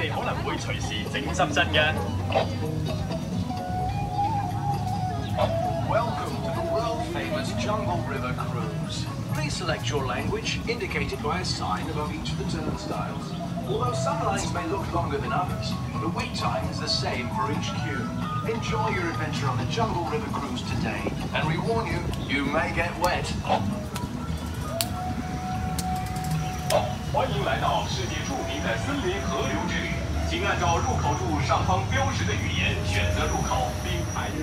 哋可能會隨時整濕身嘅。Welcome to the world-famous Jungle River Cruise. Please select your language, indicated by a sign above each of the turnstiles. Although some lines may look longer than others, the wait time is the same for each queue. Enjoy your adventure on the Jungle River Cruise today, and we warn you, you may get wet. 欢迎来到世界著名的森林河流之旅，请按照入口处上方标识的语言选择入口，并排队。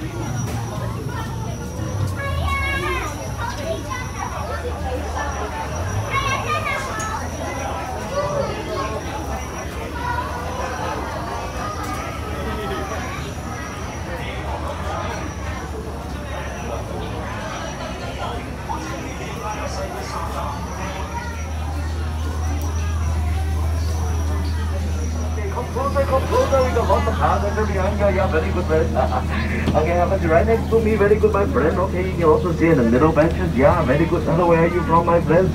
Come closer, we got lots of cars behind you. Yeah, very good, very okay, happens right next to me, very good, my friend. Okay, you can also see in the middle benches. Yeah, very good. Hello, where are you from, my friend?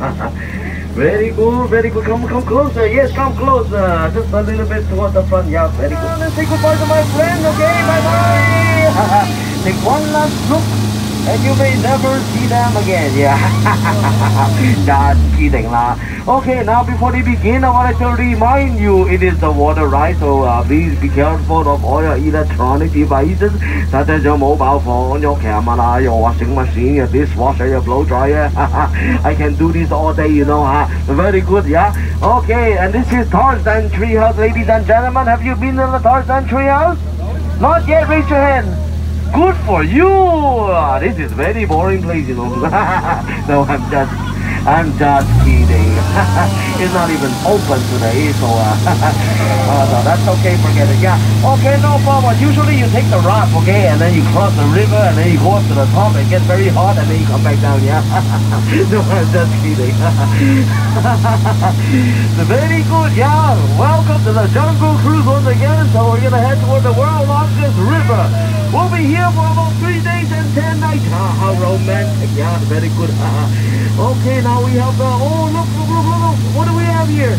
Very good, very good. Come closer. Yes, come closer. Just a little bit towards the front. Yeah, very good. Let's say goodbye to my friend. Okay, bye-bye. Take one last look, and you may never see them again. Yeah, just kidding lah. Okay, now before they begin, I wanted to remind you it is the water ride, so please be careful of all your electronic devices such as your mobile phone, your camera, your washing machine, your dishwasher, your blow dryer. I can do this all day, you know. Very good, yeah. Okay, and this is Tarzan Treehouse, ladies and gentlemen. Have you been to the Tarzan Treehouse? Not yet. Raise your hand. Good for you. This is very boring place, you know. No, I'm just kidding. It's not even open today, so no, that's okay, forget it. Yeah, okay, no problem. Usually you take the raft, okay, and then you cross the river, and then you go up to the top and get very hot, and then you come back down, yeah? No, I'm just kidding. Very good, yeah. Welcome to the Jungle Cruise once again. So we're gonna head toward the world's longest river. We'll be here for about 3 days and 10 nights. How romantic, yeah, very good. Okay, now we have the, oh, look, what do we have here?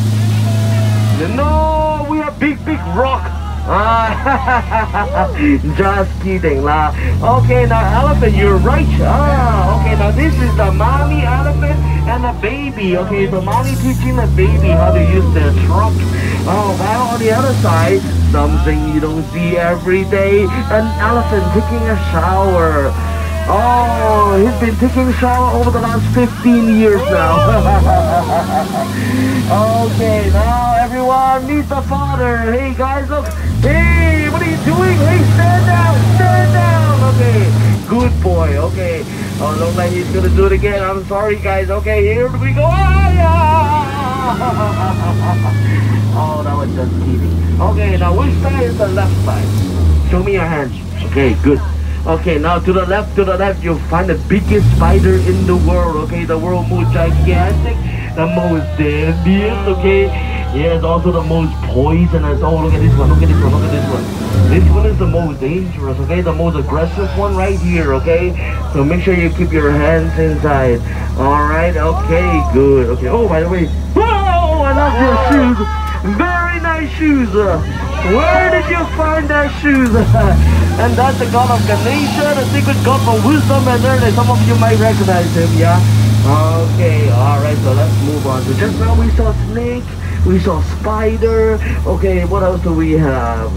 No, we have big rock. Just kidding lah. Okay, now elephant, you're right. Okay, now this is the mommy elephant and the baby. Okay, so mommy teaching the baby how to use the trunk. Oh, now on the other side, something you don't see every day, an elephant taking a shower. Oh, he's been taking a shower over the last 15 years now. Okay, now everyone, meet the father. Hey guys, look. Hey, what are you doing? Hey, stand down. Okay, good boy. Okay. Oh, looks like he's gonna do it again. I'm sorry, guys. Okay, here we go. Oh, that was just kidding. Okay, now which side is the left side? Show me your hands. Okay, good. Okay, now to the left, you'll find the biggest spider in the world. Okay, the world most gigantic, the most deadliest. Okay, yes, also the most poisonous. Oh, look at this one. This one is the most dangerous. Okay, the most aggressive one right here. Okay, so make sure you keep your hands inside. All right. Okay, good. Okay. Oh, by the way, oh, I love your shoes. Very nice shoes. Where did you find that shoes? And that's the god of Ganesha, the secret god for wisdom, and then some of you might recognize him, yeah? Okay, alright, so let's move on. So just now we saw snake, we saw spider. Okay, what else do we have?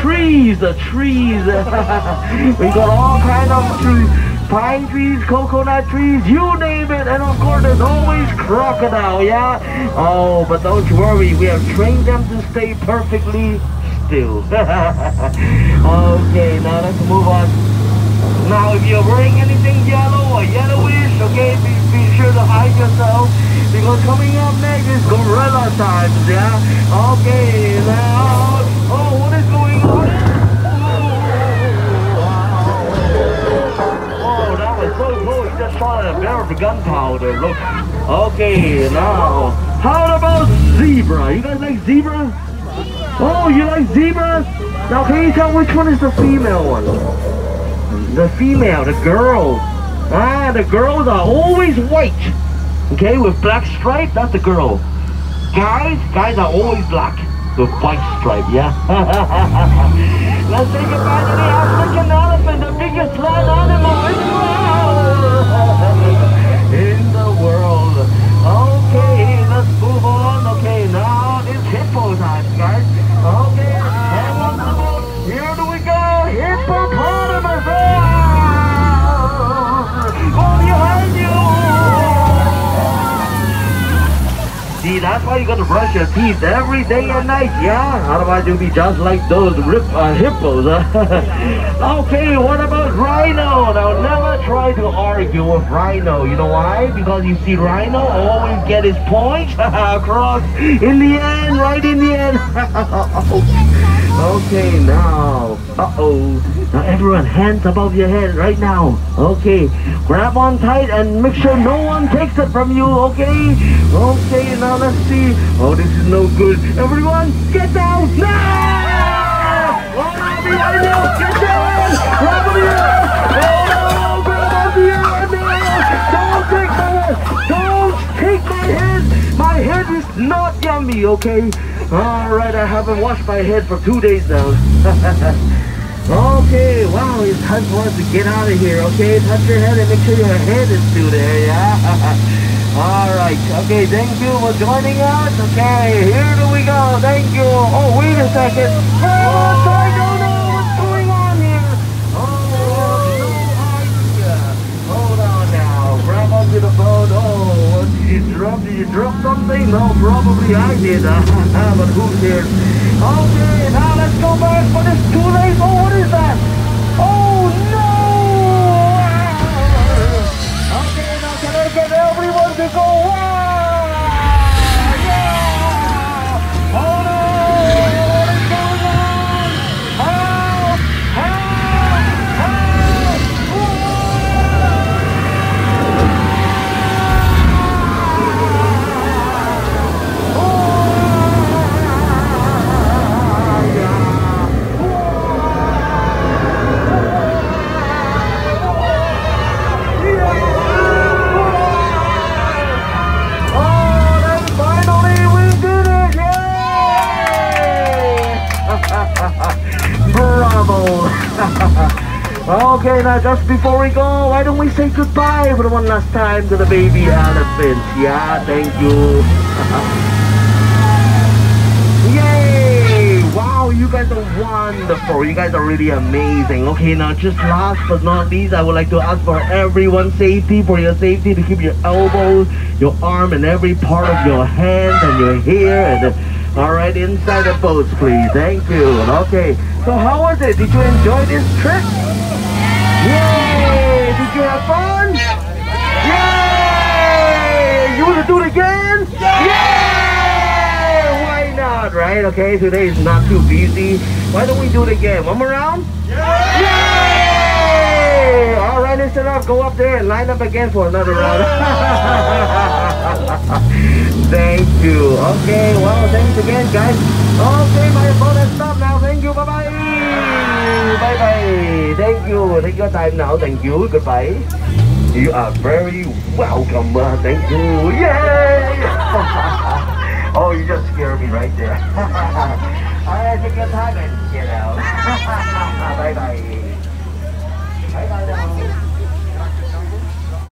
Trees, the trees. We got all kind of trees. Pine trees, coconut trees, you name it, and of course there's always crocodile, yeah? Oh, but don't worry, we have trained them to stay perfectly still. Okay, now let's move on. Now if you're wearing anything yellow or yellowish, okay, be sure to hide yourself, because coming up next is gorilla times, yeah? Okay, now, oh, what is going on? So cool, you just saw a barrel of gunpowder, look. Okay, now, how about zebra? You guys like zebra? Oh, you like zebras? Now can you tell which one is the female one? The female, the girl. The girls are always white. Okay, with black stripe, that's the girl. Guys are always black. The white stripe, yeah? Let's say goodbye to the African elephant, the biggest land animal in the world. Okay, let's move on. Okay, now it's hippo time, guys. Okay, hang on to the boat. Here do we go. Hippopotamus. Go behind you. See, that's why you gotta brush your teeth every day and night, yeah? Otherwise you'll be just like those hippos, Okay, what about rhino? Now, never try to argue with rhino. You know why? Because you see, rhino always get his points across in the end, right in the end. Okay, now, now everyone, hands above your head right now. Okay, grab on tight and make sure no one takes it from you, okay? Okay, now let's see. Oh, this is no good. Everyone, get down! No! Oh, behind you! Get down! Grab on the air! Oh, grab on the air! Don't take my head! Don't take my head! My head is not yummy, okay? Alright, I haven't washed my head for 2 days now. Okay, wow, it's time for us to get out of here, okay? Touch your head and make sure your head is still there, yeah? Alright, okay, thank you for joining us. Okay, here do we go. Thank you. Oh, wait a second. Oh, I don't know what's going on here. Oh, no idea. Hold on now. Grab onto the boat. Oh, what did you drop? Did you drop something? No, probably I did. But who cares? Okay, now let's go back, but it's too late. Oh, what is that? Oh, no! Okay, now can I get everyone to go? Wow! Yeah! Oh, no! What is going on? Help! Help! Bravo! Okay, now just before we go, why don't we say goodbye for one last time to the baby elephants? Yeah, thank you. Yay! Wow, you guys are wonderful. You guys are really amazing. Okay, now just last but not least, I would like to ask for everyone's safety, for your safety, to keep your elbows, your arm, and every part of your hand and your hair and alright, inside the boats, please. Thank you. Okay, so how was it? Did you enjoy this trip? Yay! Did you have fun? Yay! You want to do it again? Yay! Why not, right? Okay, today is not too busy. Why don't we do it again? One more round? Yay! Alright, listen up. Go up there and line up again for another round. Thank you. Okay, well, thanks again, guys. Okay, my phone has stopped now. Thank you. Bye-bye. Bye-bye. Thank you. Take your time now. Thank you. Goodbye. You are very welcome. Thank you. Yay! Oh, you just scared me right there. All right, take your time and get out. Bye-bye.